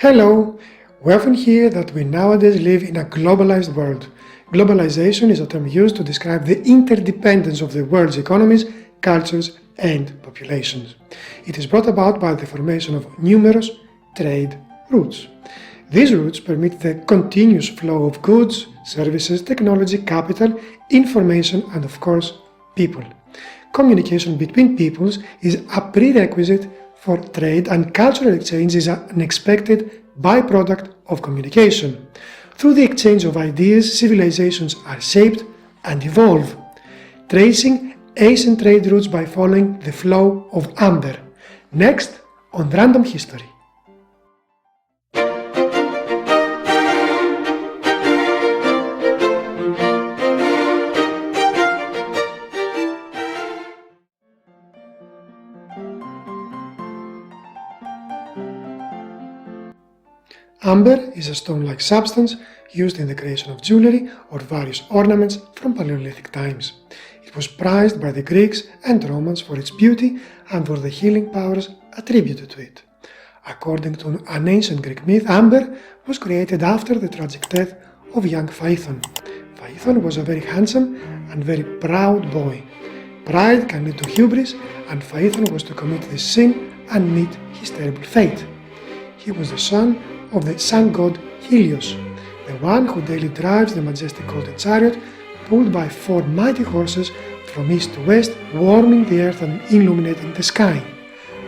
Hello! We often hear that we nowadays live in a globalized world. Globalization is a term used to describe the interdependence of the world's economies, cultures, and populations. It is brought about by the formation of numerous trade routes. These routes permit the continuous flow of goods, services, technology, capital, information, and of course, people. Communication between peoples is a prerequisite for trade, and cultural exchange is an expected byproduct of communication. Through the exchange of ideas, civilizations are shaped and evolve. Tracing ancient trade routes by following the flow of amber. Next on Random History. Amber is a stone-like substance used in the creation of jewelry or various ornaments from Paleolithic times. It was prized by the Greeks and Romans for its beauty and for the healing powers attributed to it. According to an ancient Greek myth, amber was created after the tragic death of young Phaethon. Phaethon was a very handsome and very proud boy. Pride can lead to hubris, and Phaethon was to commit this sin and meet his terrible fate. He was the son of the sun god Helios, the one who daily drives the majestic golden chariot pulled by 4 mighty horses from east to west, warming the earth and illuminating the sky.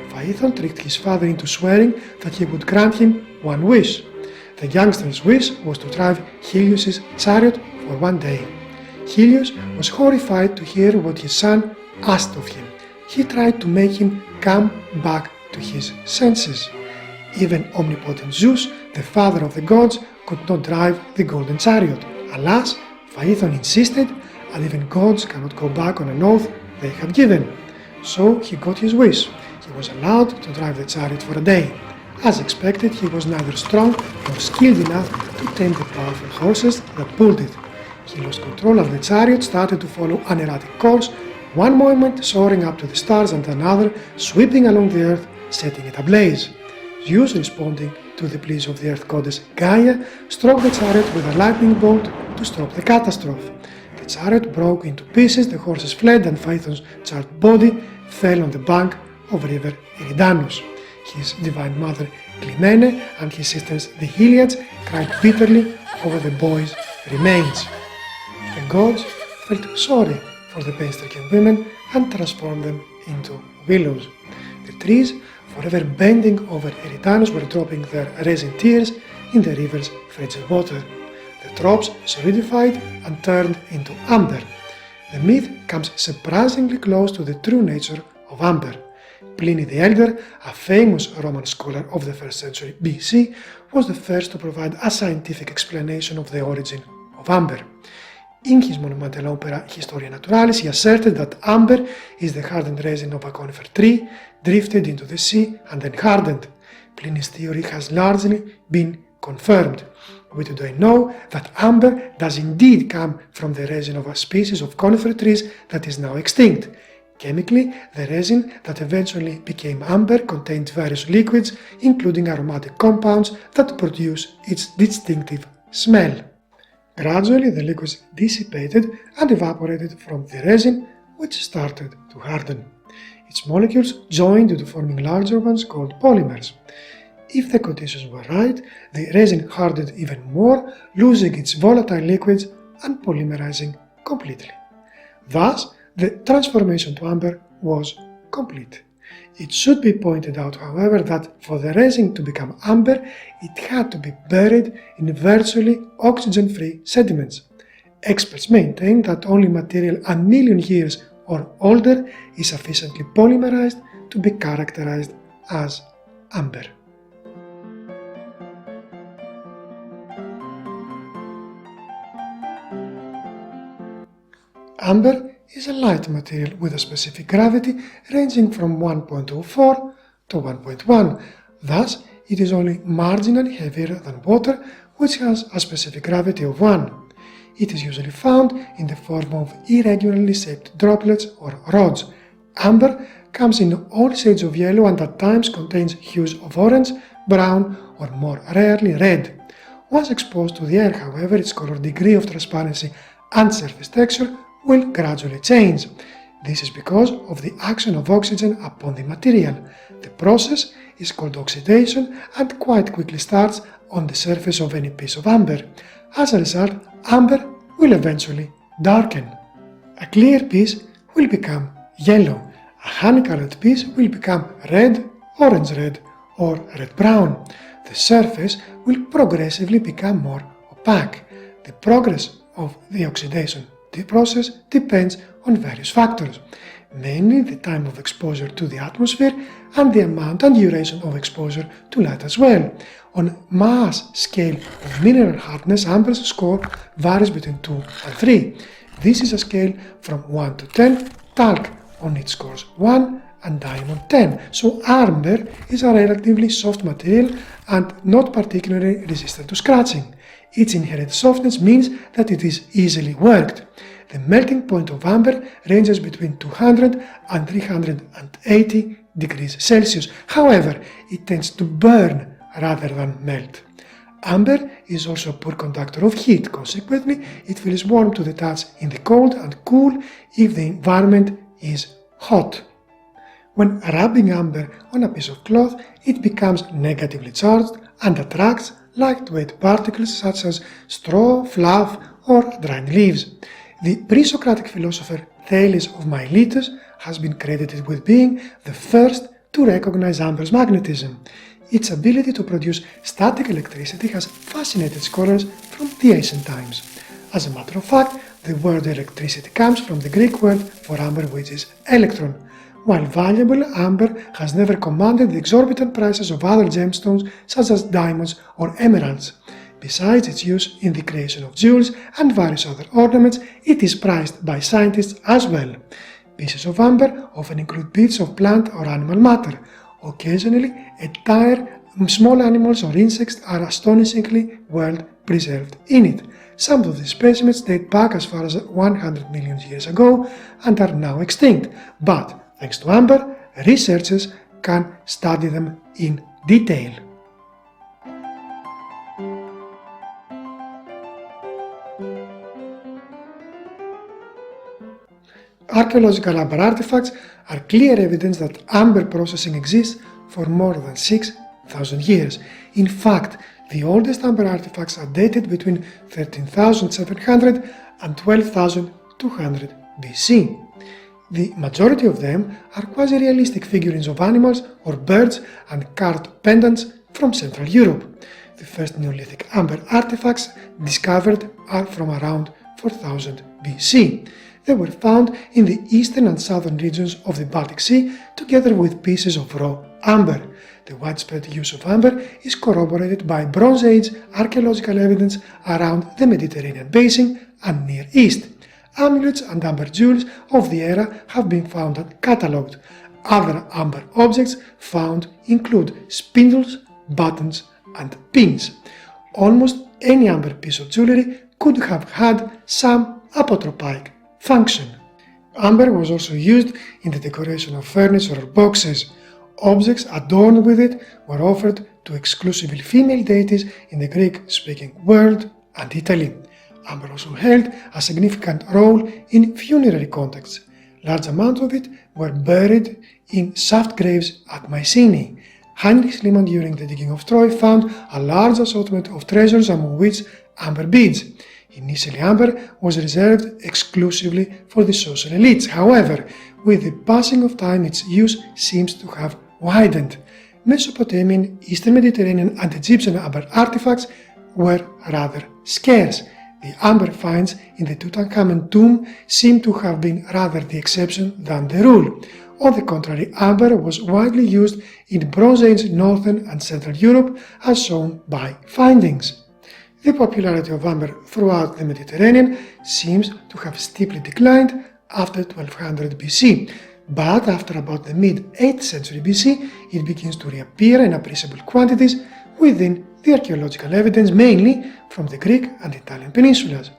Phaethon tricked his father into swearing that he would grant him one wish. The youngster's wish was to drive Helios' chariot for one day. Helios was horrified to hear what his son asked of him. He tried to make him come back to his senses. Even omnipotent Zeus, the father of the gods, could not drive the golden chariot. Alas, Phaethon insisted, and even gods cannot go back on an oath they have given. So he got his wish. He was allowed to drive the chariot for a day. As expected, he was neither strong nor skilled enough to tame the powerful horses that pulled it. He lost control and the chariot started to follow an erratic course, one moment soaring up to the stars and another sweeping along the earth, setting it ablaze. Zeus, responding to the pleas of the earth goddess Gaia, struck the chariot with a lightning bolt to stop the catastrophe. The chariot broke into pieces, the horses fled, and Phaethon's charred body fell on the bank of river Eridanus. His divine mother Clymene and his sisters the Heliads cried bitterly over the boy's remains. The gods felt sorry for the pain-stricken women and transformed them into willows. The trees, forever bending over Eridanus, were dropping their resin tears in the river's frigid water. The drops solidified and turned into amber. The myth comes surprisingly close to the true nature of amber. Pliny the Elder, a famous Roman scholar of the 1st century BC, was the first to provide a scientific explanation of the origin of amber. In his monumental opera Historia Naturalis, he asserted that amber is the hardened resin of a conifer tree, drifted into the sea and then hardened. Pliny's theory has largely been confirmed. We today know that amber does indeed come from the resin of a species of conifer trees that is now extinct. Chemically, the resin that eventually became amber contained various liquids, including aromatic compounds that produce its distinctive smell. Gradually, the liquids dissipated and evaporated from the resin, which started to harden. Its molecules joined into forming larger ones called polymers. If the conditions were right, the resin hardened even more, losing its volatile liquids and polymerizing completely. Thus, the transformation to amber was complete. It should be pointed out, however, that for the resin to become amber, it had to be buried in virtually oxygen-free sediments. Experts maintain that only material a million years or older is sufficiently polymerized to be characterized as amber. Amber is a light material with a specific gravity ranging from 1.04 to 1.1. Thus, it is only marginally heavier than water, which has a specific gravity of 1. It is usually found in the form of irregularly shaped droplets or rods. Amber comes in all shades of yellow and at times contains hues of orange, brown, or more rarely red. Once exposed to the air, however, its color, degree of transparency and surface texture will gradually change. This is because of the action of oxygen upon the material. The process is called oxidation and quite quickly starts on the surface of any piece of amber. As a result, amber will eventually darken. A clear piece will become yellow. A honey-colored piece will become red, orange-red, or red-brown. The surface will progressively become more opaque. The progress of the oxidation process depends on various factors, mainly the time of exposure to the atmosphere and the amount and duration of exposure to light as well. On mass scale of mineral hardness, amber's score varies between 2 and 3. This is a scale from 1 to 10, talc on it scores 1 and diamond 10. So amber is a relatively soft material and not particularly resistant to scratching. Its inherent softness means that it is easily worked. The melting point of amber ranges between 200 and 380 degrees Celsius. However, it tends to burn rather than melt. Amber is also a poor conductor of heat. Consequently, it feels warm to the touch in the cold and cool if the environment is hot. When rubbing amber on a piece of cloth, it becomes negatively charged and attracts lightweight particles such as straw, fluff, or dried leaves. The pre-Socratic philosopher Thales of Miletus has been credited with being the first to recognize amber's magnetism. Its ability to produce static electricity has fascinated scholars from the ancient times. As a matter of fact, the word electricity comes from the Greek word for amber, which is electron. While valuable, amber has never commanded the exorbitant prices of other gemstones such as diamonds or emeralds. Besides its use in the creation of jewels and various other ornaments, it is prized by scientists as well. Pieces of amber often include bits of plant or animal matter. Occasionally, entire small animals or insects are astonishingly well preserved in it. Some of these specimens date back as far as 100 million years ago and are now extinct, but thanks to amber, researchers can study them in detail. Archaeological amber artifacts are clear evidence that amber processing exists for more than 6,000 years. In fact, the oldest amber artifacts are dated between 13,700 and 12,200 BC. The majority of them are quasi-realistic figurines of animals or birds and carved pendants from Central Europe. The first Neolithic amber artifacts discovered are from around 4000 BC. They were found in the eastern and southern regions of the Baltic Sea together with pieces of raw amber. The widespread use of amber is corroborated by Bronze Age archaeological evidence around the Mediterranean basin and Near East. Amulets and amber jewels of the era have been found and catalogued. Other amber objects found include spindles, buttons, and pins. Almost any amber piece of jewelry could have had some apotropic function. Amber was also used in the decoration of furniture or boxes. Objects adorned with it were offered to exclusively female deities in the Greek-speaking world and Italy. Amber also held a significant role in funerary contexts. Large amounts of it were buried in shaft graves at Mycenae. Heinrich Schliemann during the digging of Troy found a large assortment of treasures, among which amber beads. Initially, amber was reserved exclusively for the social elites. However, with the passing of time, its use seems to have widened. Mesopotamian, Eastern Mediterranean and Egyptian amber artifacts were rather scarce. The amber finds in the Tutankhamun tomb seem to have been rather the exception than the rule. On the contrary, amber was widely used in Bronze Age Northern and Central Europe, as shown by findings. The popularity of amber throughout the Mediterranean seems to have steeply declined after 1200 BC, but after about the mid-8th century BC, it begins to reappear in appreciable quantities within the archaeological evidence, mainly from the Greek and Italian peninsulas.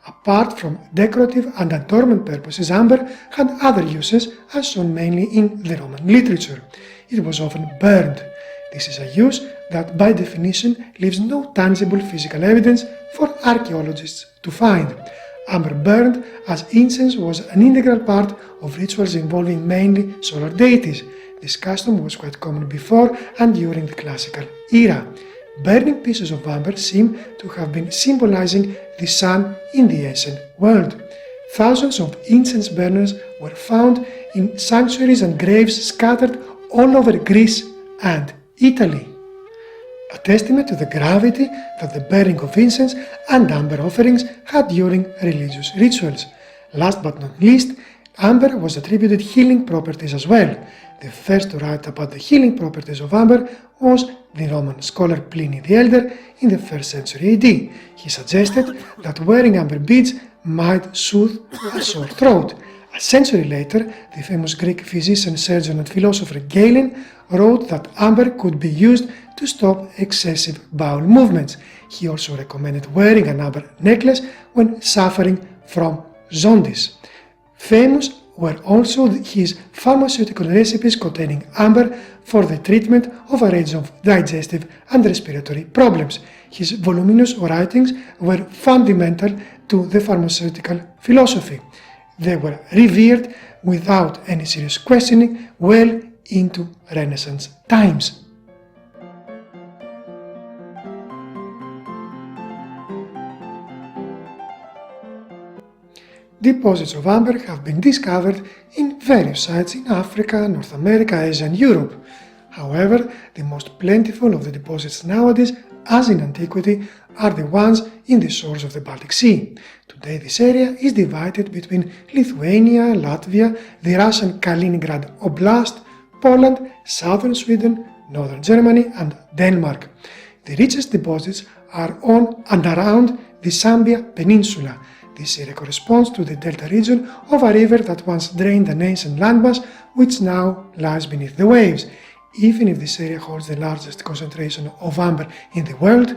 Apart from decorative and adornment purposes, amber had other uses as shown mainly in the Roman literature. It was often burned. This is a use that by definition leaves no tangible physical evidence for archaeologists to find. Amber burned as incense was an integral part of rituals involving mainly solar deities. This custom was quite common before and during the classical era. Burning pieces of amber seem to have been symbolizing the sun in the ancient world. Thousands of incense burners were found in sanctuaries and graves scattered all over Greece and Italy. A testament to the gravity that the burning of incense and amber offerings had during religious rituals. Last but not least, amber was attributed healing properties as well. The first to write about the healing properties of amber was the Roman scholar Pliny the Elder in the 1st century AD. He suggested that wearing amber beads might soothe a sore throat. A century later, the famous Greek physician, surgeon and philosopher Galen wrote that amber could be used to stop excessive bowel movements. He also recommended wearing an amber necklace when suffering from jaundice. Famous were also his pharmaceutical recipes containing amber for the treatment of a range of digestive and respiratory problems. His voluminous writings were fundamental to the pharmaceutical philosophy. They were revered without any serious questioning well into Renaissance times. Deposits of amber have been discovered in various sites in Africa, North America, Asia and Europe. However, the most plentiful of the deposits nowadays, as in antiquity, are the ones in the shores of the Baltic Sea. Today this area is divided between Lithuania, Latvia, the Russian Kaliningrad Oblast, Poland, southern Sweden, northern Germany and Denmark. The richest deposits are on and around the Sambia Peninsula. This area corresponds to the delta region of a river that once drained an ancient landmass which now lies beneath the waves. Even if this area holds the largest concentration of amber in the world,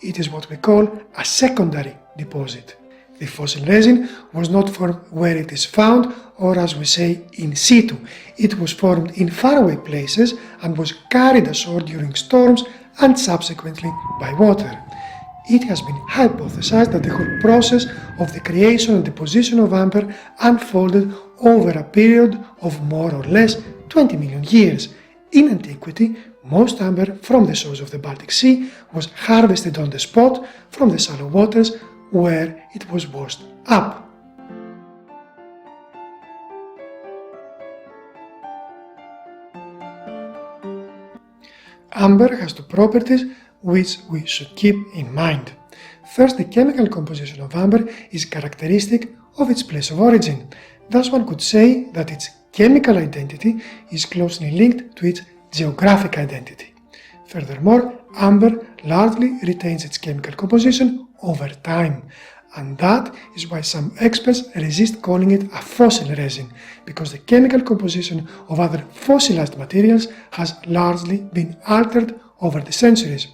it is what we call a secondary deposit. The fossil resin was not formed where it is found, or as we say, in situ. It was formed in faraway places and was carried ashore during storms and subsequently by water. It has been hypothesized that the whole process of the creation and deposition of amber unfolded over a period of more or less 20 million years. In antiquity, most amber from the shores of the Baltic Sea was harvested on the spot from the shallow waters where it was washed up. Amber has two properties which we should keep in mind. First, the chemical composition of amber is characteristic of its place of origin. Thus one could say that its chemical identity is closely linked to its geographic identity. Furthermore, amber largely retains its chemical composition over time, and that is why some experts resist calling it a fossil resin, because the chemical composition of other fossilized materials has largely been altered over the centuries.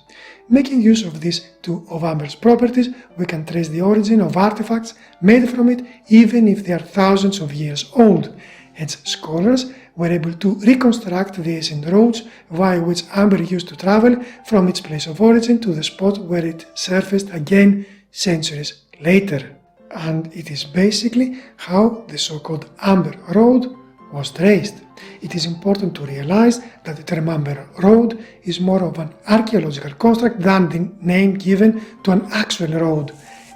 Making use of these two of amber's properties, we can trace the origin of artifacts made from it even if they are thousands of years old. Hence, scholars were able to reconstruct the ancient roads via which amber used to travel from its place of origin to the spot where it surfaced again centuries later. And it is basically how the so-called Amber Road was traced. It is important to realize that the term Amber Road is more of an archaeological construct than the name given to an actual road.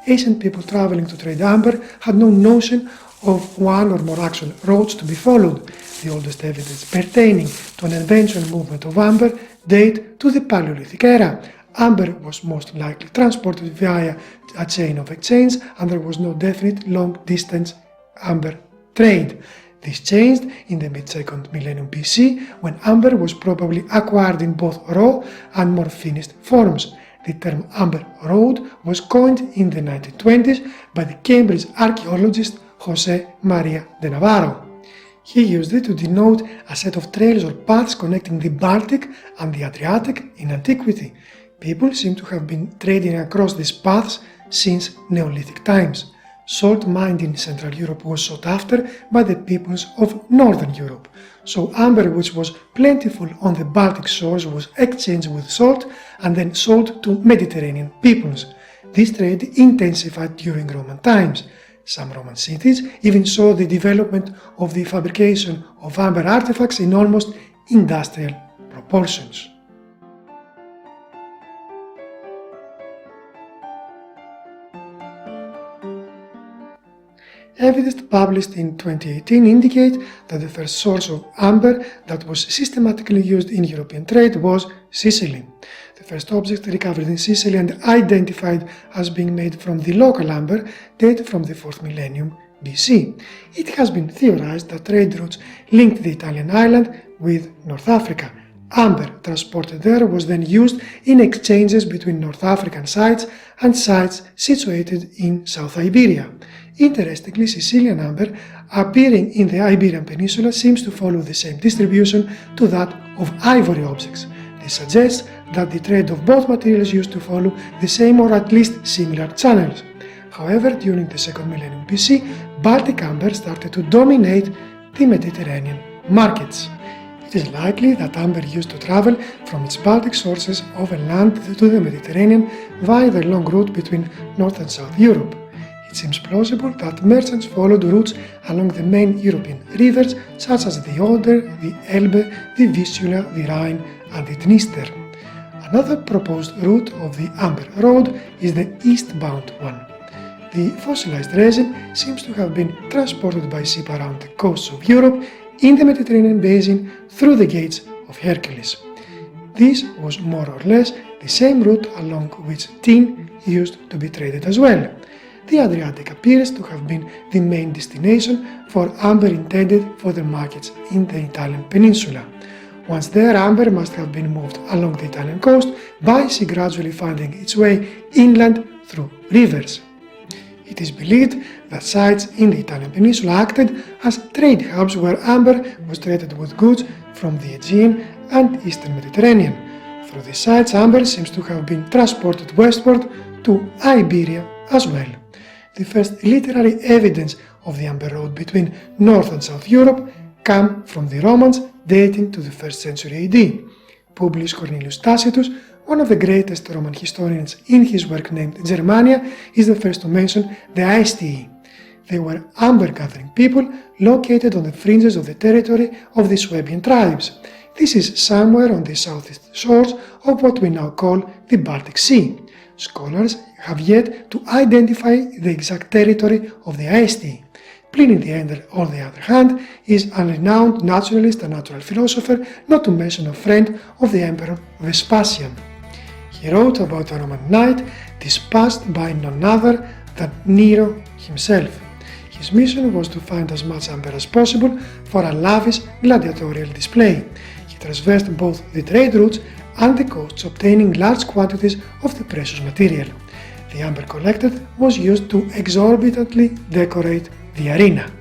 Ancient people traveling to trade amber had no notion of one or more actual roads to be followed. The oldest evidence pertaining to an eventual movement of amber date to the Paleolithic era. Amber was most likely transported via a chain of exchange and there was no definite long-distance amber trade. This changed in the mid-2nd millennium BC when amber was probably acquired in both raw and more finished forms. The term Amber Road was coined in the 1920s by the Cambridge archaeologist José María de Navarro. He used it to denote a set of trails or paths connecting the Baltic and the Adriatic in antiquity. People seem to have been trading across these paths since Neolithic times. Salt mined in Central Europe was sought after by the peoples of Northern Europe, so amber which was plentiful on the Baltic shores was exchanged with salt and then sold to Mediterranean peoples. This trade intensified during Roman times. Some Roman cities even saw the development of the fabrication of amber artifacts in almost industrial proportions. Evidence published in 2018 indicate that the first source of amber that was systematically used in European trade was Sicily. The first object recovered in Sicily and identified as being made from the local amber date from the 4th millennium BC. It has been theorized that trade routes linked the Italian island with North Africa. Amber transported there was then used in exchanges between North African sites and sites situated in South Iberia. Interestingly, Sicilian amber appearing in the Iberian Peninsula seems to follow the same distribution to that of ivory objects. This suggests that the trade of both materials used to follow the same or at least similar channels. However, during the 2nd millennium BC, Baltic amber started to dominate the Mediterranean markets. It is likely that amber used to travel from its Baltic sources overland to the Mediterranean via the long route between North and South Europe. It seems plausible that merchants followed routes along the main European rivers such as the Oder, the Elbe, the Vistula, the Rhine and the Dniester. Another proposed route of the Amber Road is the eastbound one. The fossilized resin seems to have been transported by ship around the coasts of Europe in the Mediterranean basin through the Gates of Hercules. This was more or less the same route along which tin used to be traded as well. The Adriatic appears to have been the main destination for amber intended for the markets in the Italian peninsula. Once there, amber must have been moved along the Italian coast by sea, gradually finding its way inland through rivers. It is believed that sites in the Italian peninsula acted as trade hubs where amber was traded with goods from the Aegean and Eastern Mediterranean. Through these sites, amber seems to have been transported westward to Iberia as well. The first literary evidence of the Amber Road between North and South Europe come from the Romans dating to the 1st century AD. Publius Cornelius Tacitus, one of the greatest Roman historians in his work named Germania, is the first to mention the Aestii. They were amber-gathering people located on the fringes of the territory of the Swabian tribes. This is somewhere on the southeast shores of what we now call the Baltic Sea. Scholars have yet to identify the exact territory of the Aestii. Pliny the Elder, on the other hand, is a renowned naturalist and natural philosopher, not to mention a friend of the Emperor Vespasian. He wrote about a Roman knight dispatched by none other than Nero himself. His mission was to find as much amber as possible for a lavish gladiatorial display. He traversed both the trade routes and the coasts, obtaining large quantities of the precious material. The amber collected was used to exorbitantly decorate the arena.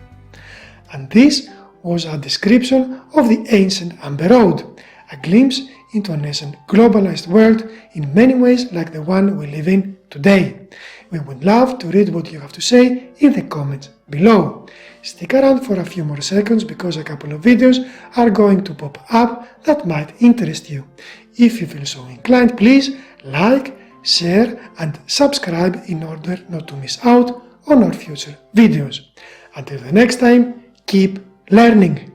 And this was a description of the ancient Amber Road, a glimpse into an ancient globalized world in many ways like the one we live in today. We would love to read what you have to say in the comments below. Stick around for a few more seconds because a couple of videos are going to pop up that might interest you. If you feel so inclined, please like, share and subscribe in order not to miss out on our future videos. Until the next time, keep learning!